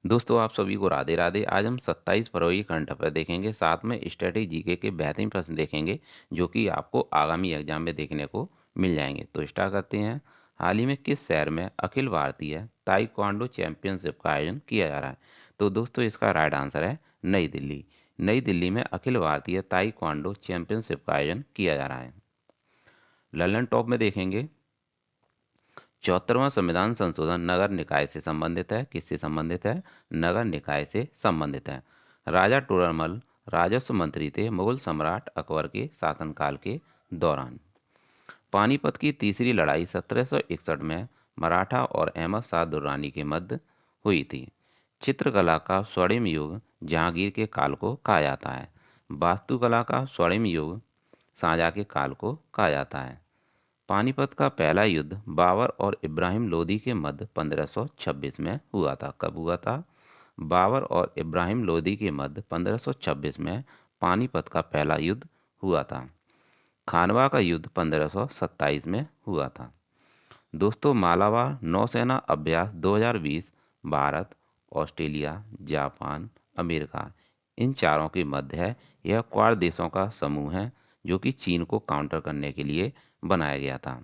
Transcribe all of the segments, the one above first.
दोस्तों आप सभी को राधे राधे। आज हम 27 फरवरी करंट अफेयर देखेंगे, साथ में स्टैटिक जीके के बेहतरीन प्रश्न देखेंगे जो कि आपको आगामी एग्जाम में देखने को मिल जाएंगे। तो स्टार्ट करते हैं। हाल ही में किस शहर में अखिल भारतीय ताइक्वांडो चैंपियनशिप का आयोजन किया जा रहा है? तो दोस्तों इसका राइट आंसर है नई दिल्ली। नई दिल्ली में अखिल भारतीय ताइक्वांडो चैंपियनशिप का आयोजन किया जा रहा है। ललन टॉप में देखेंगे, 74वां संविधान संशोधन नगर निकाय से संबंधित है। किससे संबंधित है? नगर निकाय से संबंधित है। राजा टोडरमल राजस्व मंत्री थे मुगल सम्राट अकबर के शासनकाल के दौरान। पानीपत की तीसरी लड़ाई 1761 में मराठा और अहमद शाह दुर्रानी के मध्य हुई थी। चित्रकला का स्वर्णिम युग जहांगीर के काल को कहा जाता है। वास्तुकला का स्वर्णिम युग शाहजहाँ के काल को कहा जाता है। पानीपत का पहला युद्ध बाबर और इब्राहिम लोदी के मध्य 1526 में हुआ था। कब हुआ था? बाबर और इब्राहिम लोदी के मध्य 1526 में पानीपत का पहला युद्ध हुआ था। खानवा का युद्ध 1527 में हुआ था। दोस्तों मालाबार नौसेना अभ्यास 2020 Bharat, Australia, Japan, America in चारों के मध्य है। यह क्वाड देशों का समूह है जो कि चीन को काउंटर करने के लिए बनाया गया था।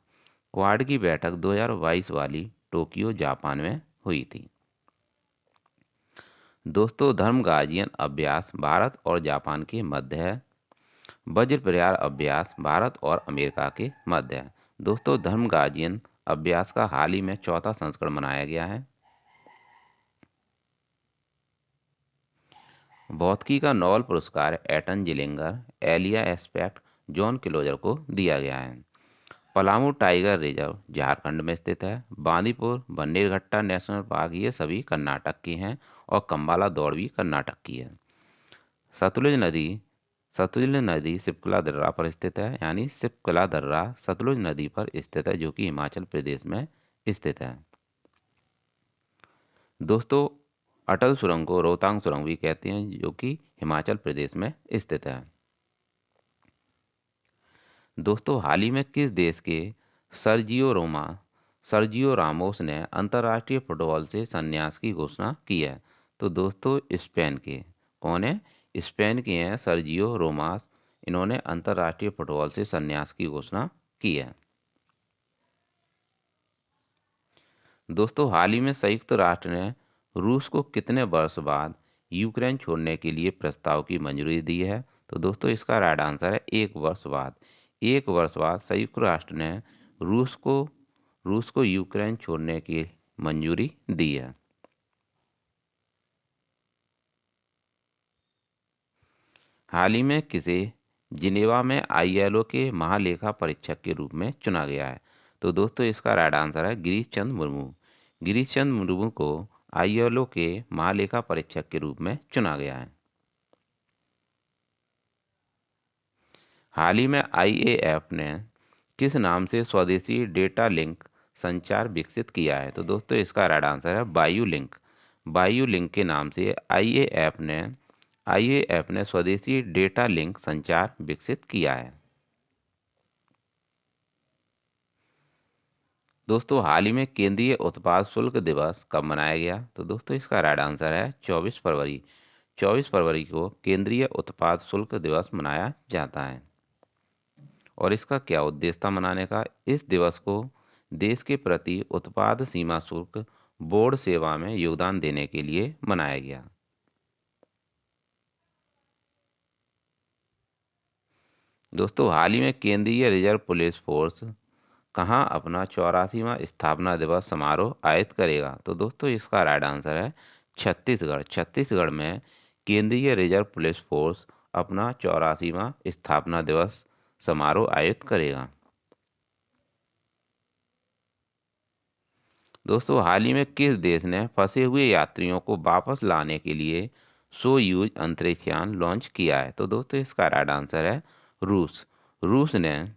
क्वाड की बैठक 2022 वाली टोक्यो जापान में हुई थी। दोस्तों धर्म गार्जियन अभ्यास भारत और जापान के मध्य है। वज्र प्रहार अभ्यास भारत और अमेरिका के मध्य है। दोस्तों धर्म गार्जियन अभ्यास का हाल ही में चौथा संस्करण मनाया गया है। भौतिकी का नोबेल पुरस्कार Anton Zeilinger, Alain Aspect, John Clauser को दिया गया है। पलामू टाइगर रिजर्व झारखंड में स्थित है। बांदीपुर बन्नेरघट्टा नेशनल पार्क ये सभी कर्नाटक के हैं और कंबाला दौड़ भी कर्नाटक की है। सतलुज नदी सतलुज नदी सिपकला दर्रा पर स्थित है, यानी सिपकला दर्रा सतलुज नदी पर स्थित है जो कि हिमाचल प्रदेश में स्थित है। दोस्तों अटल सुरंग को रोहतांग सुरंग भी कहते हैं जो कि हिमाचल प्रदेश में स्थित है। दोस्तों हाल ही में किस देश के सर्जियो रामोस ने अंतर्राष्ट्रीय फुटबॉल से संन्यास की घोषणा की है? तो दोस्तों स्पेन के। कौन है? स्पेन के हैं सर्जियो रोमास। इन्होंने अंतर्राष्ट्रीय फुटबॉल से संन्यास की घोषणा की है। दोस्तों हाल ही में संयुक्त राष्ट्र ने रूस को कितने वर्ष बाद यूक्रेन छोड़ने के लिए प्रस्ताव की मंजूरी दी है? तो दोस्तों इसका राइट आंसर है 1 वर्ष बाद। 1 वर्ष बाद संयुक्त राष्ट्र ने रूस को यूक्रेन छोड़ने की मंजूरी दी है। हाल ही में किसे जिनेवा में आईएलओ के महालेखा परीक्षक के रूप में चुना गया है? तो दोस्तों इसका राइट आंसर है गिरीश चंद्र मुर्मू। गिरीश चंद्र मुर्मू को आईएलओ के महालेखा परीक्षक के रूप में चुना गया है। हाल ही में आईएएफ ने किस नाम से स्वदेशी डेटा लिंक संचार विकसित किया है? तो दोस्तों इसका राइट आंसर है बायू लिंक। बायू लिंक के नाम से आईएएफ ने स्वदेशी डेटा लिंक संचार विकसित किया है। दोस्तों हाल ही में केंद्रीय उत्पाद शुल्क दिवस कब मनाया गया? तो दोस्तों इसका राइट आंसर है 24 फरवरी। 24 फरवरी को केंद्रीय उत्पाद शुल्क दिवस मनाया जाता है। और इसका क्या उद्देश्य था मनाने का? इस दिवस को देश के प्रति उत्पाद सीमा शुल्क बोर्ड सेवा में योगदान देने के लिए मनाया गया। दोस्तों हाल ही में केंद्रीय रिजर्व पुलिस फोर्स कहाँ अपना 84वां स्थापना दिवस समारोह आयोजित करेगा? तो दोस्तों इसका राइट आंसर है छत्तीसगढ़। छत्तीसगढ़ में केंद्रीय रिजर्व पुलिस फोर्स अपना 84वां स्थापना दिवस समारोह आयोजित करेगा। दोस्तों हाल ही में किस देश ने फंसे हुए यात्रियों को वापस लाने के लिए सोयूज अंतरिक्ष यान लॉन्च किया है? तो दोस्तों इसका राइट आंसर है रूस। रूस ने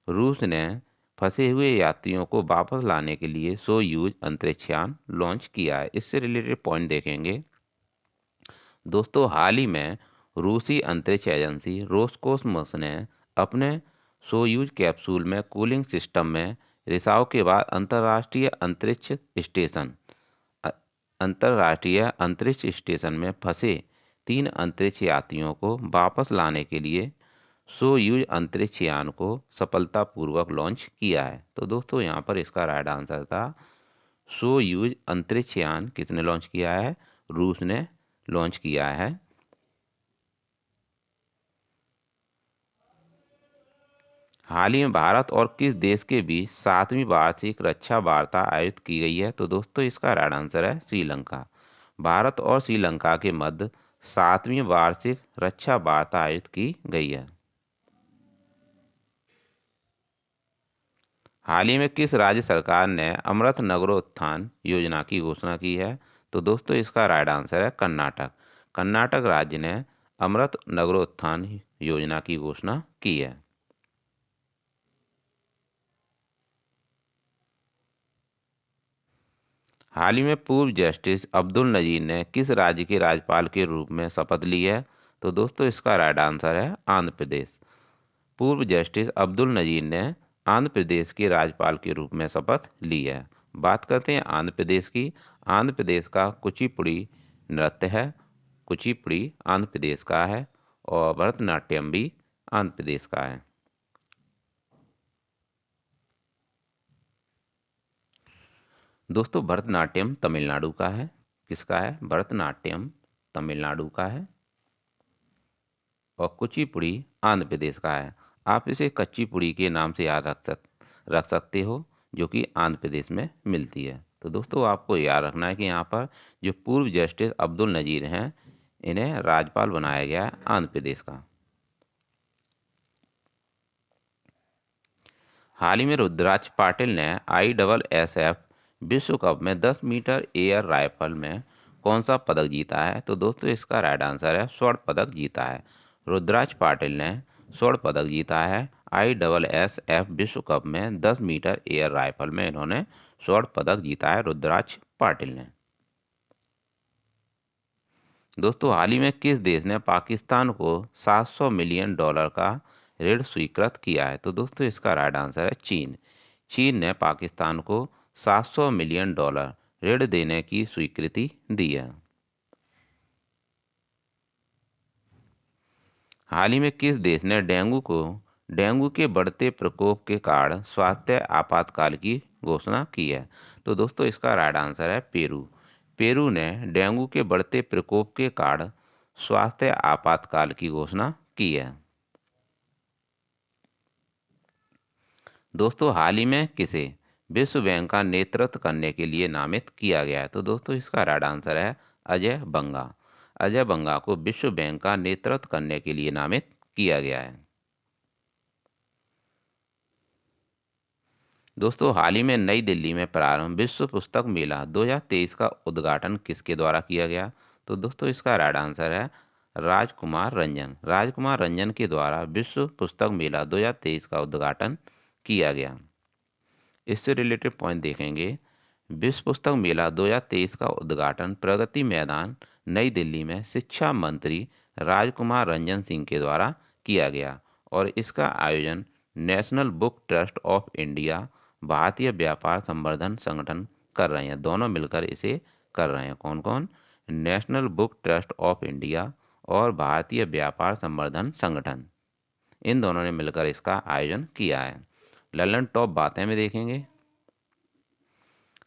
रूस ने फंसे हुए यात्रियों को वापस लाने के लिए सोयूज अंतरिक्ष यान लॉन्च किया है। इससे रिलेटेड पॉइंट देखेंगे। दोस्तों हाल ही में रूसी अंतरिक्ष एजेंसी रोसकोसमोस ने अपने सोयूज कैप्सूल में कूलिंग सिस्टम में रिसाव के बाद अ- अंतर्राष्ट्रीय अंतरिक्ष स्टेशन में फंसे 3 अंतरिक्ष यात्रियों को वापस लाने के लिए सोयूज अंतरिक्ष यान को सफलतापूर्वक लॉन्च किया है। तो दोस्तों यहाँ पर इसका राइट आंसर था सोयूज अंतरिक्ष यान। किसने लॉन्च किया है? रूस ने लॉन्च किया है। हाल ही में भारत और किस देश के बीच 7वीं वार्षिक रक्षा वार्ता आयोजित की गई है? तो दोस्तों इसका राइट आंसर है श्रीलंका। भारत और श्रीलंका के मध्य 7वीं वार्षिक रक्षा वार्ता आयोजित की गई है। हाल ही में किस राज्य सरकार ने अमृत नगरोत्थान योजना की घोषणा की है? तो दोस्तों इसका राइट आंसर है कर्नाटक। कर्नाटक राज्य ने अमृत नगरोत्थान योजना की घोषणा की है। हाल ही में पूर्व जस्टिस अब्दुल नजीर ने किस राज्य के राज्यपाल के रूप में शपथ ली है? तो दोस्तों इसका राइट आंसर है आंध्र प्रदेश। पूर्व जस्टिस अब्दुल नजीर ने आंध्र प्रदेश के राज्यपाल के रूप में शपथ ली है। बात करते हैं आंध्र प्रदेश की। आंध्र प्रदेश का कुचिपुड़ी नृत्य है। कुचिपुड़ी आंध्र प्रदेश का है और भरतनाट्यम भी आंध्र प्रदेश का है। दोस्तों भरतनाट्यम तमिलनाडु का है। किसका है? भरतनाट्यम तमिलनाडु का है और कुचिपुड़ी आंध्र प्रदेश का है। आप इसे कच्चीपुड़ी के नाम से याद रख सकते हो, जो कि आंध्र प्रदेश में मिलती है। तो दोस्तों आपको याद रखना है कि यहाँ पर जो पूर्व जस्टिस अब्दुल नजीर हैं, इन्हें राज्यपाल बनाया गया है आंध्र प्रदेश का। हाल ही में रुद्राक्ष पाटिल ने ISSF विश्व कप में 10 मीटर एयर राइफल में कौन सा पदक जीता है? तो दोस्तों इसका राइट आंसर है स्वर्ण पदक जीता है। रुद्राक्ष पाटिल ने स्वर्ण पदक जीता है। ISSF विश्व कप में 10 मीटर एयर राइफल में इन्होंने स्वर्ण पदक जीता है रुद्राक्ष पाटिल ने। दोस्तों हाल ही में किस देश ने पाकिस्तान को $700 मिलियन का ऋण स्वीकृत किया है? तो दोस्तों इसका राइट आंसर है चीन। चीन ने पाकिस्तान को $700 मिलियन ऋण देने की स्वीकृति दी है। हाल ही में किस देश ने डेंगू के बढ़ते प्रकोप के कारण स्वास्थ्य आपातकाल की घोषणा की है? तो दोस्तों इसका राइट आंसर है पेरू। पेरू ने डेंगू के बढ़ते प्रकोप के कारण स्वास्थ्य आपातकाल की घोषणा की है। दोस्तों हाल ही में किसे विश्व बैंक का नेतृत्व करने के लिए नामित किया गया है? तो दोस्तों इसका राइट आंसर है अजय बंगा। अजय बंगा को विश्व बैंक का नेतृत्व करने के लिए नामित किया गया है। दोस्तों हाल ही में नई दिल्ली में प्रारंभ विश्व पुस्तक मेला 2023 का उद्घाटन किसके द्वारा किया गया? तो दोस्तों इसका राइट आंसर है राजकुमार रंजन। राजकुमार रंजन के द्वारा विश्व पुस्तक मेला 2023 का उद्घाटन किया गया। इससे रिलेटेड पॉइंट देखेंगे। विश्व पुस्तक मेला 2023 का उद्घाटन प्रगति मैदान नई दिल्ली में शिक्षा मंत्री राजकुमार रंजन सिंह के द्वारा किया गया और इसका आयोजन national book trust of India, भारतीय व्यापार संवर्धन संगठन कर रहे हैं। दोनों मिलकर इसे कर रहे हैं। कौन कौन? National book trust of India और भारतीय व्यापार संवर्धन संगठन, इन दोनों ने मिलकर इसका आयोजन किया है। ललन टॉप बातें में देखेंगे।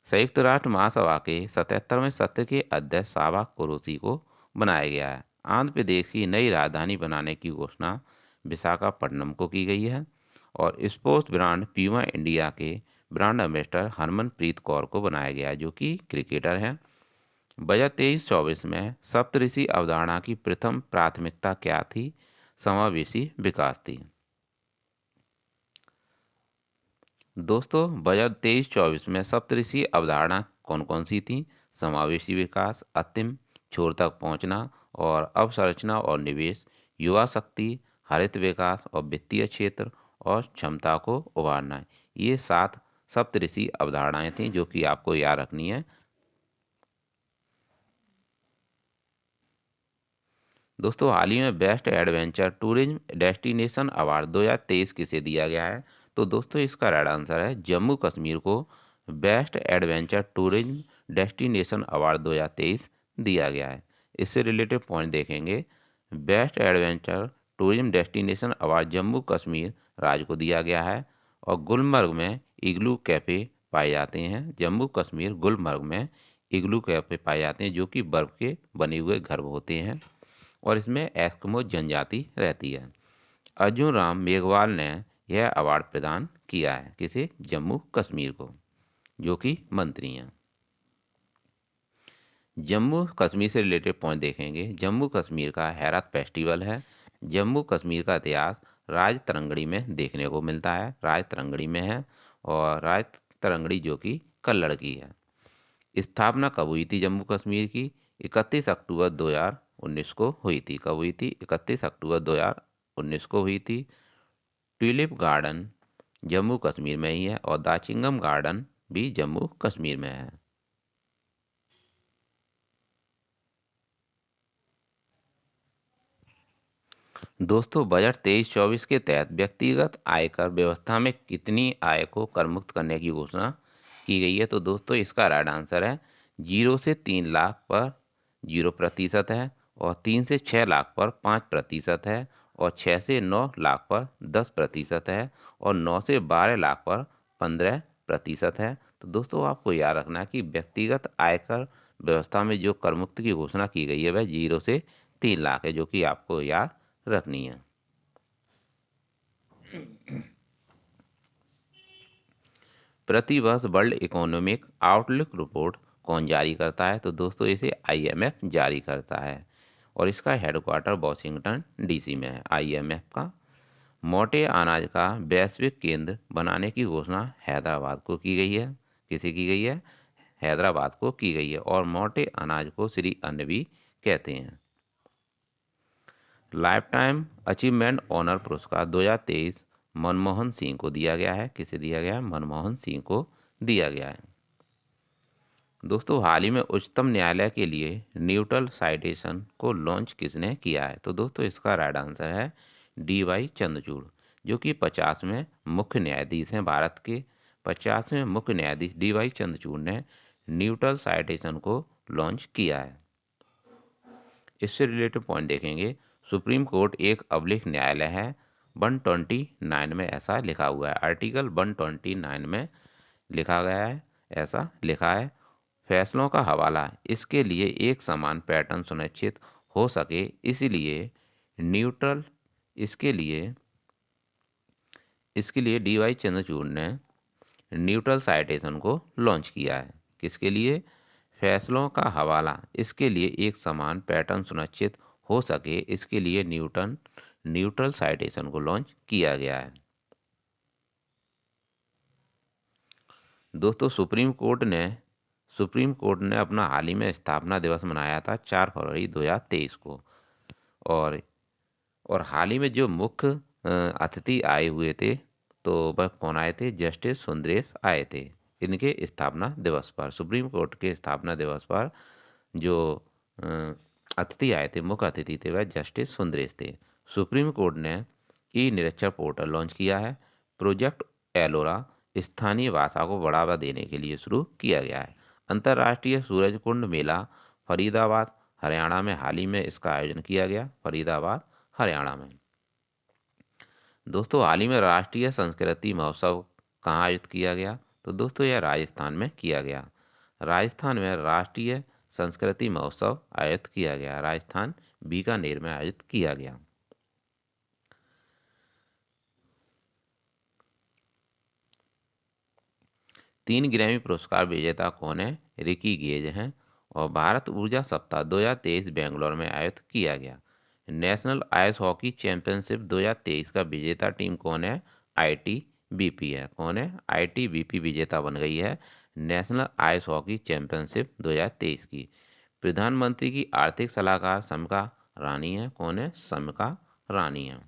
संयुक्त राष्ट्र महासभा के 77वें सत्र के अध्यक्ष साबा कुरैशी को बनाया गया है। आंध्र प्रदेश की नई राजधानी बनाने की घोषणा विशाखापट्टनम को की गई है और स्पोर्ट्स ब्रांड प्यूमा इंडिया के ब्रांड एम्बेसडर हरमनप्रीत कौर को बनाया गया है, जो कि क्रिकेटर हैं। बजट 23-24 में सप्तऋषि अवधारणा की प्रथम प्राथमिकता क्या थी? समावेशी विकास थी। दोस्तों बजट 23-24 में सप्तऋषि अवधारणा कौन कौन सी थी? समावेशी विकास, अंतिम छोर तक पहुंचना और अवसंरचना और निवेश, युवा शक्ति, हरित विकास और वित्तीय क्षेत्र और क्षमता को उभारना। ये 7 सप्तऋषि अवधारणाएं थी जो कि आपको याद रखनी है। दोस्तों हाल ही में best adventure tourism destination award 2023 किसे दिया गया है? तो दोस्तों इसका राइट आंसर है जम्मू कश्मीर को best adventure tourism destination award 2023 दिया गया है। इससे रिलेटेड पॉइंट देखेंगे। Best adventure tourism destination award Jammu Kashmir राज्य को दिया गया है। और गुलमर्ग में इग्लू कैफ़े पाए जाते हैं। जम्मू कश्मीर गुलमर्ग में इग्लू कैफ़े पाए जाते हैं, जो कि बर्फ़ के बने हुए घर होते हैं और इसमें एस्किमो जनजाति रहती है। अर्जुन राम मेघवाल ने यह अवार्ड प्रदान किया है किसे? जम्मू कश्मीर को, जो कि मंत्री हैं। जम्मू कश्मीर से रिलेटेड पॉइंट देखेंगे। जम्मू कश्मीर का हैरत फेस्टिवल है। जम्मू कश्मीर का इतिहास राज तरंगड़ी में देखने को मिलता है। राज तरंगड़ी में है और राज तरंगड़ी जो कि कल्लड़ की है। स्थापना कब हुई थी जम्मू कश्मीर की? 31 अक्टूबर 2019 को हुई थी। कब हुई थी? 31 अक्टूबर 2019 को हुई थी। ट्यूलिप गार्डन जम्मू कश्मीर में ही है और दाचिंगम गार्डन भी जम्मू कश्मीर में है। दोस्तों, बजट 23-24 के तहत व्यक्तिगत आयकर व्यवस्था में कितनी आय को कर मुक्त करने की घोषणा की गई है? तो दोस्तों, इसका राइट आंसर है 0 से 3 लाख पर 0% है और 3 से 6 लाख पर 5% है और 6 से 9 लाख पर 10% है और 9 से 12 लाख पर 15% है। तो दोस्तों, आपको याद रखना है कि व्यक्तिगत आयकर व्यवस्था में जो कर मुक्त की घोषणा की गई है वह 0 से 3 लाख है, जो कि आपको याद रखनी है। प्रतिवर्ष वर्ल्ड इकोनॉमिक आउटलुक रिपोर्ट कौन जारी करता है? तो दोस्तों, इसे आईएमएफ जारी करता है और इसका हेडक्वार्टर वॉशिंगटन डीसी में है। आईएमएफ का मोटे अनाज का वैश्विक केंद्र बनाने की घोषणा हैदराबाद को की गई है। किसे की गई है? हैदराबाद को की गई है और मोटे अनाज को श्री अन्न भी कहते हैं। लाइफ टाइम अचीवमेंट ऑनर पुरस्कार 2023 मनमोहन सिंह को दिया गया है। किसे दिया गया है? मनमोहन सिंह को दिया गया है। दोस्तों, हाल ही में उच्चतम न्यायालय के लिए न्यूट्रल साइटेशन को लॉन्च किसने किया है? तो दोस्तों, इसका राइट आंसर है DY चंद्रचूड़, जो कि 50वें मुख्य न्यायाधीश हैं भारत के। 50वें मुख्य न्यायाधीश DY चंद्रचूड़ ने न्यूट्रल साइटेशन को लॉन्च किया है। इससे रिलेटेड पॉइंट देखेंगे। सुप्रीम कोर्ट एक अभिलेख न्यायालय है। 129 में ऐसा लिखा हुआ है। आर्टिकल 129 में लिखा गया है, ऐसा लिखा है। फैसलों का हवाला इसके लिए एक समान पैटर्न सुनिश्चित हो सके, इसलिए न्यूट्रल इसके लिए DY चंद्रचूड़ ने न्यूट्रल साइटेशन को लॉन्च किया है। किसके लिए? फैसलों का हवाला इसके लिए एक समान पैटर्न सुनिश्चित हो सके, इसके लिए न्यूट्रल साइटेशन को लॉन्च किया गया है। दोस्तों, सुप्रीम कोर्ट ने अपना हाल ही में स्थापना दिवस मनाया था 4 फरवरी 2023 को और हाल ही में जो मुख्य अतिथि आए हुए थे, तो वह कौन आए थे? जस्टिस सुंदरेश आए थे इनके स्थापना दिवस पर। सुप्रीम कोर्ट के स्थापना दिवस पर जो अतिथि आए थे, मुख्य अतिथि थे, वह जस्टिस सुंदरेश थे। सुप्रीम कोर्ट ने ई निरीक्षण पोर्टल लॉन्च किया है। प्रोजेक्ट एलोरा स्थानीय भाषा को बढ़ावा देने के लिए शुरू किया गया है। अंतर्राष्ट्रीय सूरज कुंड मेला फरीदाबाद हरियाणा में हाल ही में इसका आयोजन किया गया। फरीदाबाद हरियाणा में। दोस्तों, हाल ही में राष्ट्रीय संस्कृति महोत्सव कहाँ आयोजित किया गया? तो दोस्तों, यह राजस्थान में किया गया। राजस्थान में राष्ट्रीय संस्कृति महोत्सव आयोजित किया गया। राजस्थान बीकानेर में आयोजित किया गया। तीन ग्रैमी पुरस्कार विजेता कौन है? रिकी गेज हैं और भारत ऊर्जा सप्ताह 2023 बेंगलोर में आयोजित किया गया। नेशनल आइस हॉकी चैंपियनशिप 2023 का विजेता टीम कौन है? ITBP है। कौन है? ITBP विजेता बन गई है नेशनल आइस हॉकी चैंपियनशिप 2023 की। प्रधानमंत्री की आर्थिक सलाहकार समिका रानी है। कौन है? समिका रानी है।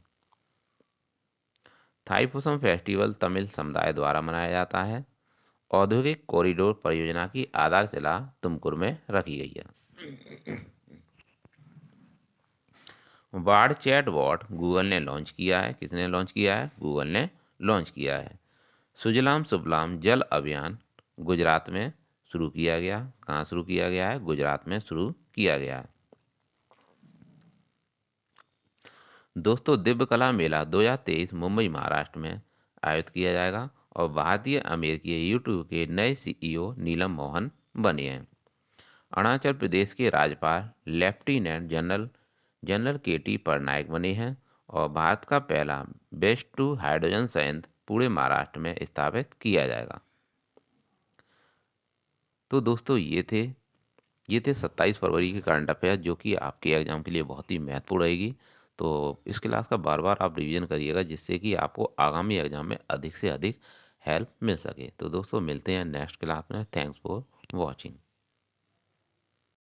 थाईपुसम फेस्टिवल तमिल समुदाय द्वारा मनाया जाता है। औद्योगिक कॉरिडोर परियोजना की आधारशिला तुमकुर में रखी गई है। बाढ़ चैट बॉट गूगल ने लॉन्च किया है। किसने लॉन्च किया है? गूगल ने लॉन्च किया है। सुजलाम सुफलाम जल अभियान गुजरात में शुरू किया गया? कहाँ शुरू किया गया है? गुजरात में शुरू किया गया है। दोस्तों, दिव्य कला मेला 2023 मुंबई महाराष्ट्र में आयोजित किया जाएगा और भारतीय अमेरिकी यूट्यूब के नए सीईओ नीलम मोहन बने हैं। अरुणाचल प्रदेश के राज्यपाल लेफ्टिनेंट जनरल जनरल केटी पटनायक बने हैं और भारत का पहला बेस्ट टू हाइड्रोजन संयंत्र पूरे महाराष्ट्र में स्थापित किया जाएगा। तो दोस्तों, ये थे 27 फरवरी के करंट अफेयर, जो कि आपके एग्जाम के लिए बहुत ही महत्वपूर्ण रहेगी। तो इस क्लास का बार बार आप रिवीजन करिएगा, जिससे कि आपको आगामी एग्जाम में अधिक से अधिक हेल्प मिल सके। तो दोस्तों, मिलते हैं नेक्स्ट क्लास में। Thanks for watching.